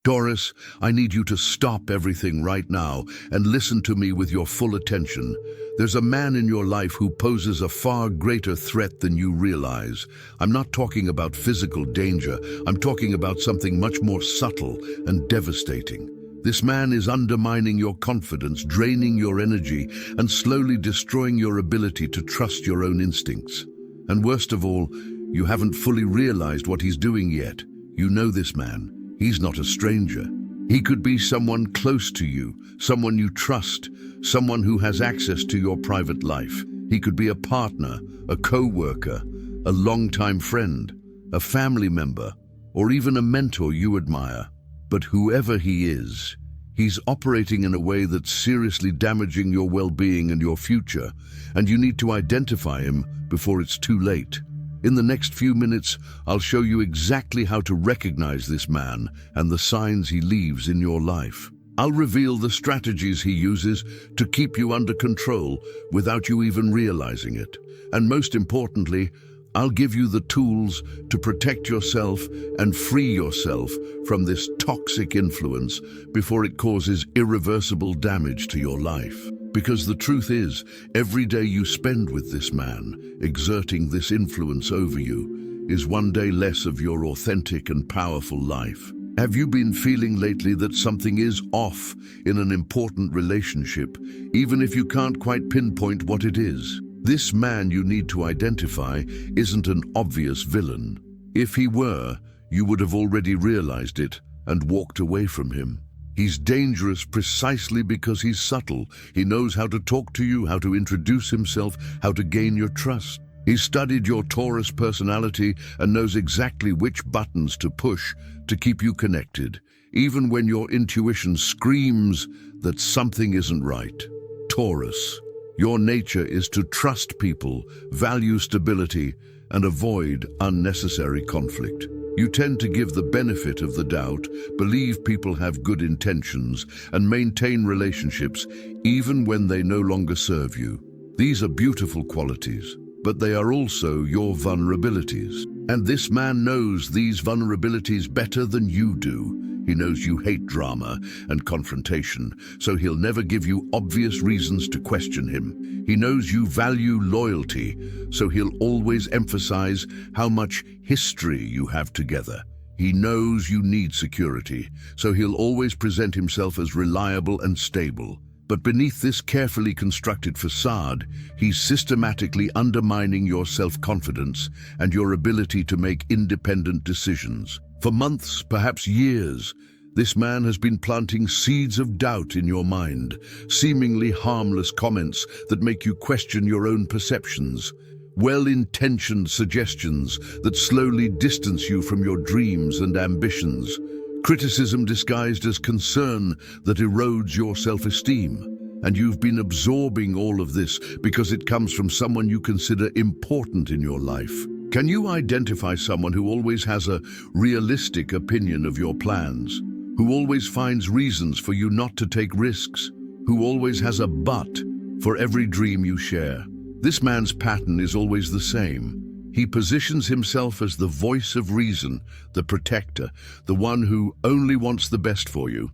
Taurus, I need you to stop everything right now and listen to me with your full attention. There's a man in your life who poses a far greater threat than you realize. I'm not talking about physical danger. I'm talking about something much more subtle and devastating. This man is undermining your confidence, draining your energy, and slowly destroying your ability to trust your own instincts. And worst of all, you haven't fully realized what he's doing yet. You know this man. He's not a stranger. He could be someone close to you, someone you trust, someone who has access to your private life. He could be a partner, a co-worker, a longtime friend, a family member, or even a mentor you admire. But whoever he is, he's operating in a way that's seriously damaging your well-being and your future, and you need to identify him before it's too late. In the next few minutes, I'll show you exactly how to recognize this man and the signs he leaves in your life. I'll reveal the strategies he uses to keep you under control without you even realizing it. And most importantly, I'll give you the tools to protect yourself and free yourself from this toxic influence before it causes irreversible damage to your life. Because the truth is, every day you spend with this man, exerting this influence over you, is one day less of your authentic and powerful life. Have you been feeling lately that something is off in an important relationship, even if you can't quite pinpoint what it is? This man you need to identify isn't an obvious villain. If he were, you would have already realized it and walked away from him. He's dangerous precisely because he's subtle. He knows how to talk to you, how to introduce himself, how to gain your trust. He's studied your Taurus personality and knows exactly which buttons to push to keep you connected, even when your intuition screams that something isn't right. Taurus, your nature is to trust people, value stability, and avoid unnecessary conflict. You tend to give the benefit of the doubt, believe people have good intentions, and maintain relationships even when they no longer serve you. These are beautiful qualities, but they are also your vulnerabilities. And this man knows these vulnerabilities better than you do. He knows you hate drama and confrontation, so he'll never give you obvious reasons to question him. He knows you value loyalty, so he'll always emphasize how much history you have together. He knows you need security, so he'll always present himself as reliable and stable. But beneath this carefully constructed facade, he's systematically undermining your self-confidence and your ability to make independent decisions. For months, perhaps years, this man has been planting seeds of doubt in your mind, seemingly harmless comments that make you question your own perceptions, well-intentioned suggestions that slowly distance you from your dreams and ambitions, criticism disguised as concern that erodes your self-esteem. And you've been absorbing all of this because it comes from someone you consider important in your life. Can you identify someone who always has a realistic opinion of your plans, who always finds reasons for you not to take risks, who always has a but for every dream you share? This man's pattern is always the same. He positions himself as the voice of reason, the protector, the one who only wants the best for you.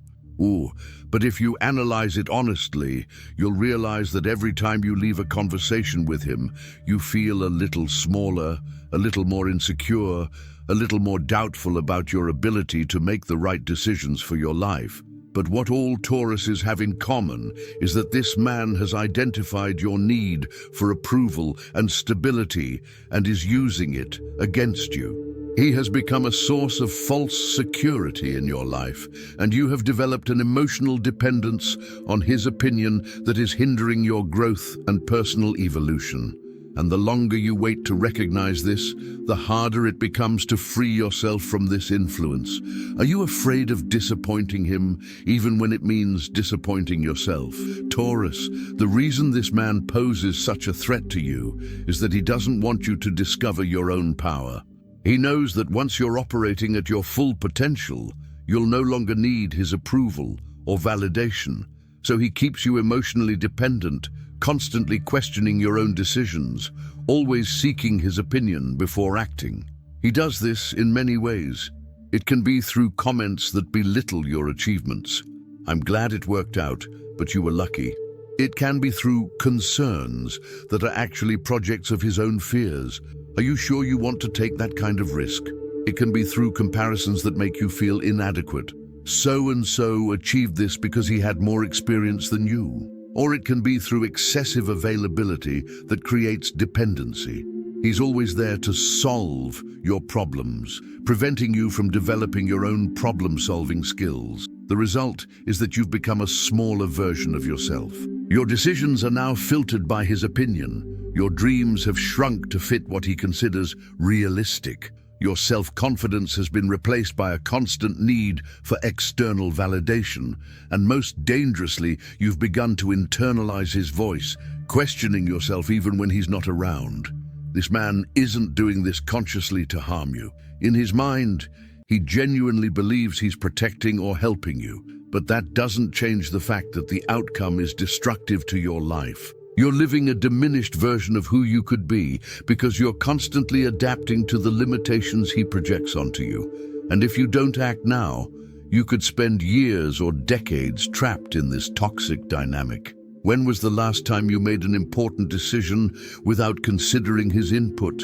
But if you analyze it honestly, you'll realize that every time you leave a conversation with him, you feel a little smaller, a little more insecure, a little more doubtful about your ability to make the right decisions for your life. But what all Tauruses have in common is that this man has identified your need for approval and stability and is using it against you. He has become a source of false security in your life, and you have developed an emotional dependence on his opinion that is hindering your growth and personal evolution. And the longer you wait to recognize this, the harder it becomes to free yourself from this influence. Are you afraid of disappointing him, even when it means disappointing yourself? Taurus, the reason this man poses such a threat to you is that he doesn't want you to discover your own power. He knows that once you're operating at your full potential, you'll no longer need his approval or validation. So he keeps you emotionally dependent, constantly questioning your own decisions, always seeking his opinion before acting. He does this in many ways. It can be through comments that belittle your achievements. I'm glad it worked out, but you were lucky. It can be through concerns that are actually projects of his own fears. Are you sure you want to take that kind of risk? It can be through comparisons that make you feel inadequate. So-and-so achieved this because he had more experience than you. Or it can be through excessive availability that creates dependency. He's always there to solve your problems, preventing you from developing your own problem-solving skills. The result is that you've become a smaller version of yourself. Your decisions are now filtered by his opinion. Your dreams have shrunk to fit what he considers realistic. Your self-confidence has been replaced by a constant need for external validation. And most dangerously, you've begun to internalize his voice, questioning yourself even when he's not around. This man isn't doing this consciously to harm you. In his mind, he genuinely believes he's protecting or helping you. But that doesn't change the fact that the outcome is destructive to your life. You're living a diminished version of who you could be because you're constantly adapting to the limitations he projects onto you. And if you don't act now, you could spend years or decades trapped in this toxic dynamic. When was the last time you made an important decision without considering his input?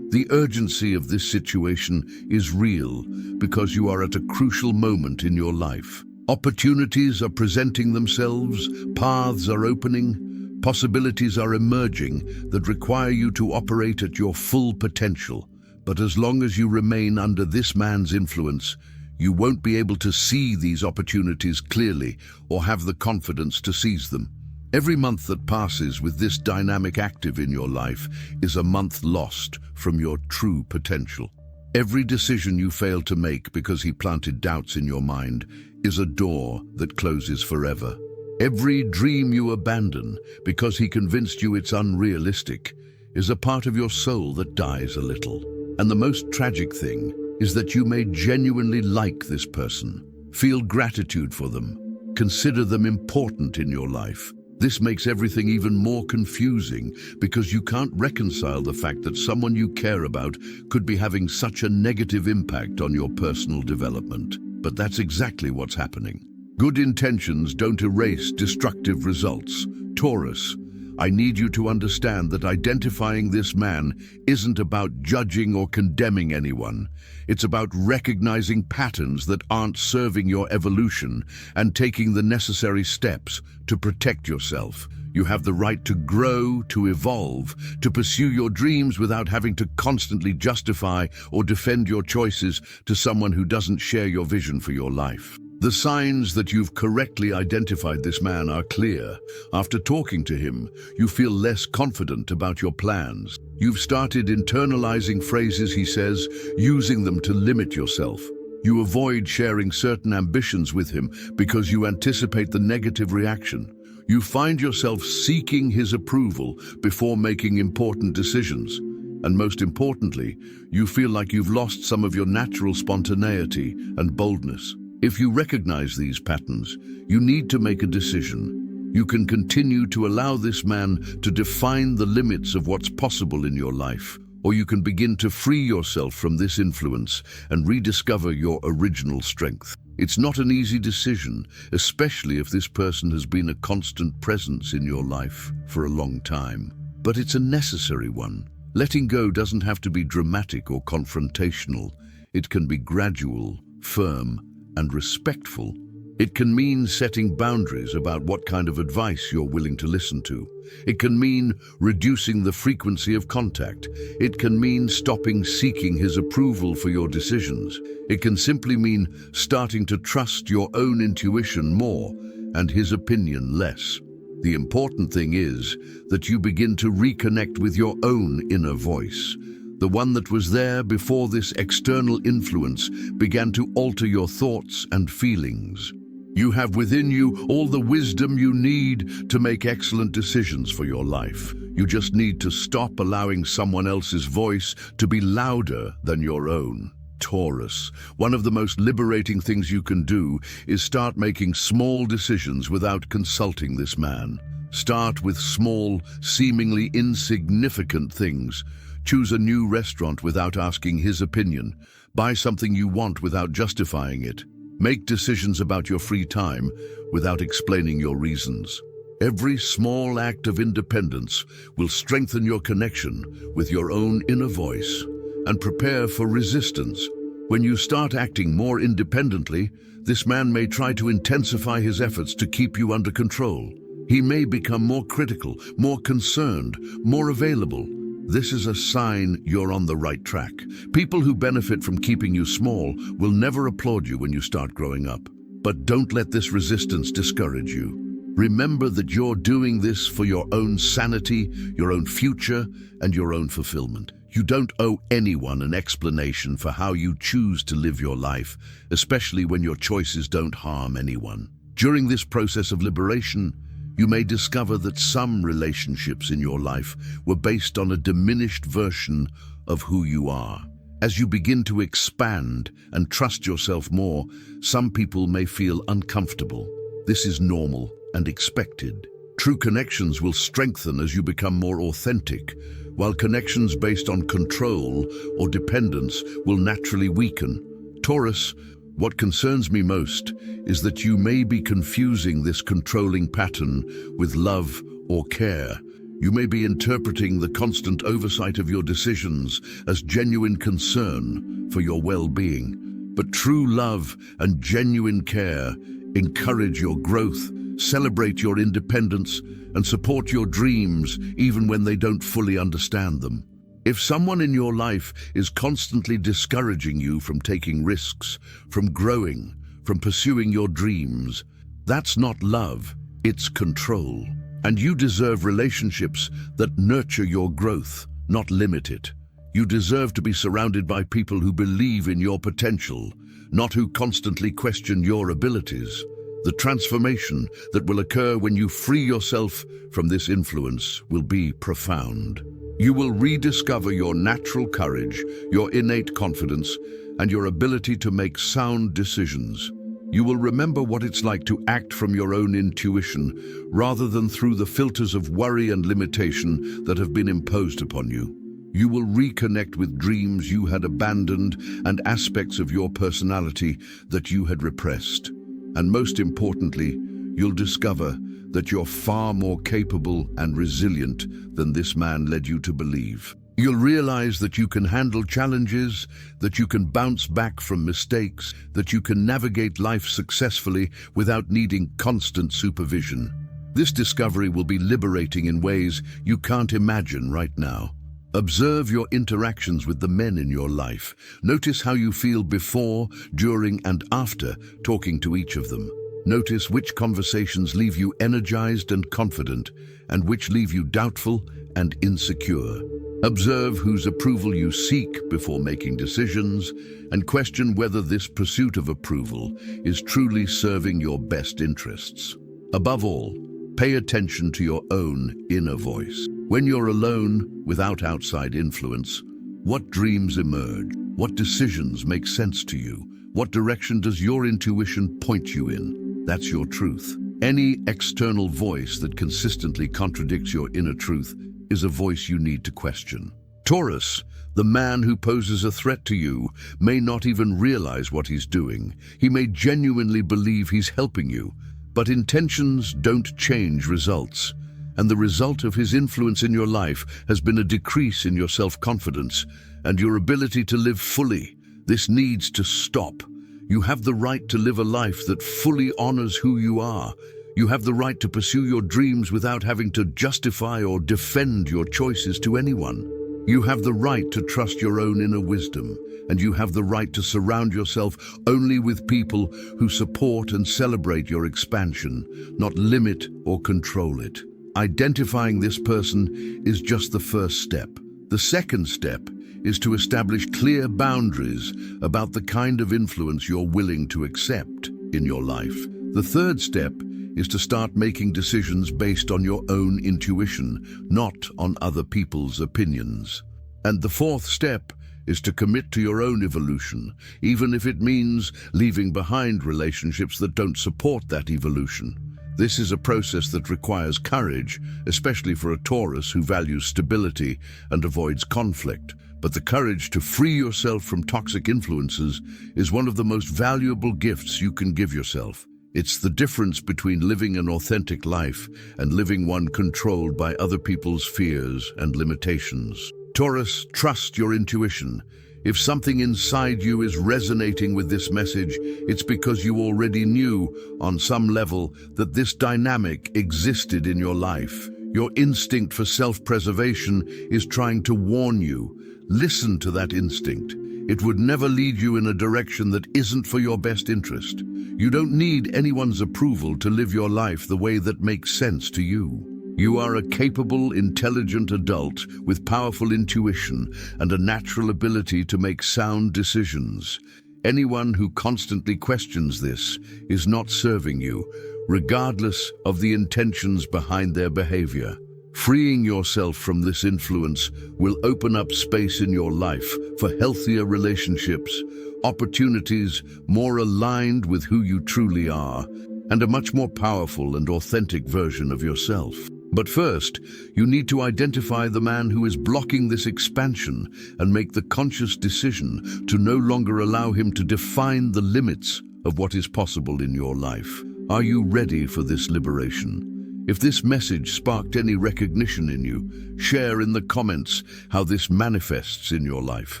The urgency of this situation is real because you are at a crucial moment in your life. Opportunities are presenting themselves, paths are opening, possibilities are emerging that require you to operate at your full potential. But as long as you remain under this man's influence, you won't be able to see these opportunities clearly or have the confidence to seize them. Every month that passes with this dynamic active in your life is a month lost from your true potential. Every decision you fail to make because he planted doubts in your mind is a door that closes forever. Every dream you abandon because he convinced you it's unrealistic is a part of your soul that dies a little. And the most tragic thing is that you may genuinely like this person, feel gratitude for them, consider them important in your life. This makes everything even more confusing because you can't reconcile the fact that someone you care about could be having such a negative impact on your personal development. But that's exactly what's happening. Good intentions don't erase destructive results. Taurus, I need you to understand that identifying this man isn't about judging or condemning anyone. It's about recognizing patterns that aren't serving your evolution and taking the necessary steps to protect yourself. You have the right to grow, to evolve, to pursue your dreams without having to constantly justify or defend your choices to someone who doesn't share your vision for your life. The signs that you've correctly identified this man are clear. After talking to him, you feel less confident about your plans. You've started internalizing phrases he says, using them to limit yourself. You avoid sharing certain ambitions with him because you anticipate the negative reaction. You find yourself seeking his approval before making important decisions. And most importantly, you feel like you've lost some of your natural spontaneity and boldness. If you recognize these patterns, you need to make a decision. You can continue to allow this man to define the limits of what's possible in your life, or you can begin to free yourself from this influence and rediscover your original strength. It's not an easy decision, especially if this person has been a constant presence in your life for a long time. But it's a necessary one. Letting go doesn't have to be dramatic or confrontational. It can be gradual, firm, and respectful. It can mean setting boundaries about what kind of advice you're willing to listen to. It can mean reducing the frequency of contact. It can mean stopping seeking his approval for your decisions. It can simply mean starting to trust your own intuition more and his opinion less. The important thing is that you begin to reconnect with your own inner voice, the one that was there before this external influence began to alter your thoughts and feelings. You have within you all the wisdom you need to make excellent decisions for your life. You just need to stop allowing someone else's voice to be louder than your own. Taurus, one of the most liberating things you can do is start making small decisions without consulting this man. Start with small, seemingly insignificant things. Choose a new restaurant without asking his opinion. Buy something you want without justifying it. Make decisions about your free time without explaining your reasons. Every small act of independence will strengthen your connection with your own inner voice and prepare for resistance. When you start acting more independently, this man may try to intensify his efforts to keep you under control. He may become more critical, more concerned, more available. This is a sign you're on the right track. People who benefit from keeping you small will never applaud you when you start growing up. But don't let this resistance discourage you. Remember that you're doing this for your own sanity, your own future, and your own fulfillment. You don't owe anyone an explanation for how you choose to live your life, especially when your choices don't harm anyone. During this process of liberation, you may discover that some relationships in your life were based on a diminished version of who you are. As you begin to expand and trust yourself more, some people may feel uncomfortable. This is normal and expected. True connections will strengthen as you become more authentic, while connections based on control or dependence will naturally weaken. Taurus, what concerns me most is that you may be confusing this controlling pattern with love or care. You may be interpreting the constant oversight of your decisions as genuine concern for your well-being. But true love and genuine care encourage your growth, celebrate your independence, and support your dreams even when they don't fully understand them. If someone in your life is constantly discouraging you from taking risks, from growing, from pursuing your dreams, that's not love, it's control. And you deserve relationships that nurture your growth, not limit it. You deserve to be surrounded by people who believe in your potential, not who constantly question your abilities. The transformation that will occur when you free yourself from this influence will be profound. You will rediscover your natural courage, your innate confidence, and your ability to make sound decisions. You will remember what it's like to act from your own intuition rather than through the filters of worry and limitation that have been imposed upon you. You will reconnect with dreams you had abandoned and aspects of your personality that you had repressed. And most importantly, you'll discover that you're far more capable and resilient than this man led you to believe. You'll realize that you can handle challenges, that you can bounce back from mistakes, that you can navigate life successfully without needing constant supervision. This discovery will be liberating in ways you can't imagine right now. Observe your interactions with the men in your life. Notice how you feel before, during, and after talking to each of them. Notice which conversations leave you energized and confident, and which leave you doubtful and insecure. Observe whose approval you seek before making decisions, and question whether this pursuit of approval is truly serving your best interests. Above all, pay attention to your own inner voice. When you're alone, without outside influence, what dreams emerge? What decisions make sense to you? What direction does your intuition point you in? That's your truth. Any external voice that consistently contradicts your inner truth is a voice you need to question. Taurus, the man who poses a threat to you, may not even realize what he's doing. He may genuinely believe he's helping you, but intentions don't change results. And the result of his influence in your life has been a decrease in your self-confidence and your ability to live fully. This needs to stop. You have the right to live a life that fully honors who you are. You have the right to pursue your dreams without having to justify or defend your choices to anyone. You have the right to trust your own inner wisdom, and you have the right to surround yourself only with people who support and celebrate your expansion, not limit or control it. Identifying this person is just the first step. The second step is to establish clear boundaries about the kind of influence you're willing to accept in your life. The third step is to start making decisions based on your own intuition, not on other people's opinions. And the fourth step is to commit to your own evolution, even if it means leaving behind relationships that don't support that evolution. This is a process that requires courage, especially for a Taurus who values stability and avoids conflict. But the courage to free yourself from toxic influences is one of the most valuable gifts you can give yourself. It's the difference between living an authentic life and living one controlled by other people's fears and limitations. Taurus, trust your intuition. If something inside you is resonating with this message, it's because you already knew, on some level, that this dynamic existed in your life. Your instinct for self-preservation is trying to warn you. Listen to that instinct. It would never lead you in a direction that isn't for your best interest. You don't need anyone's approval to live your life the way that makes sense to you. You are a capable, intelligent adult with powerful intuition and a natural ability to make sound decisions. Anyone who constantly questions this is not serving you, regardless of the intentions behind their behavior. Freeing yourself from this influence will open up space in your life for healthier relationships, opportunities more aligned with who you truly are, and a much more powerful and authentic version of yourself. But first, you need to identify the man who is blocking this expansion and make the conscious decision to no longer allow him to define the limits of what is possible in your life. Are you ready for this liberation? If this message sparked any recognition in you, share in the comments how this manifests in your life.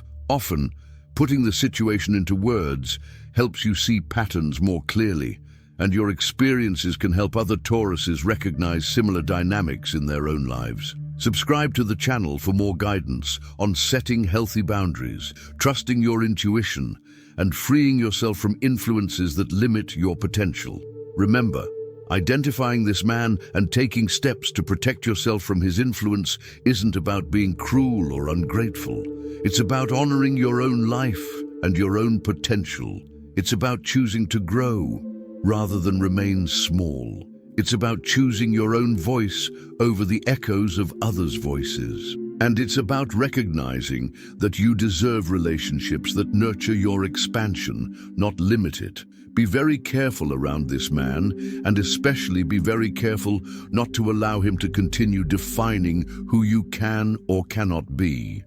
Often, putting the situation into words helps you see patterns more clearly, and your experiences can help other Tauruses recognize similar dynamics in their own lives. Subscribe to the channel for more guidance on setting healthy boundaries, trusting your intuition, and freeing yourself from influences that limit your potential. Remember, identifying this man and taking steps to protect yourself from his influence isn't about being cruel or ungrateful. It's about honoring your own life and your own potential. It's about choosing to grow rather than remain small. It's about choosing your own voice over the echoes of others' voices. And it's about recognizing that you deserve relationships that nurture your expansion, not limit it. Be very careful around this man, and especially be very careful not to allow him to continue defining who you can or cannot be.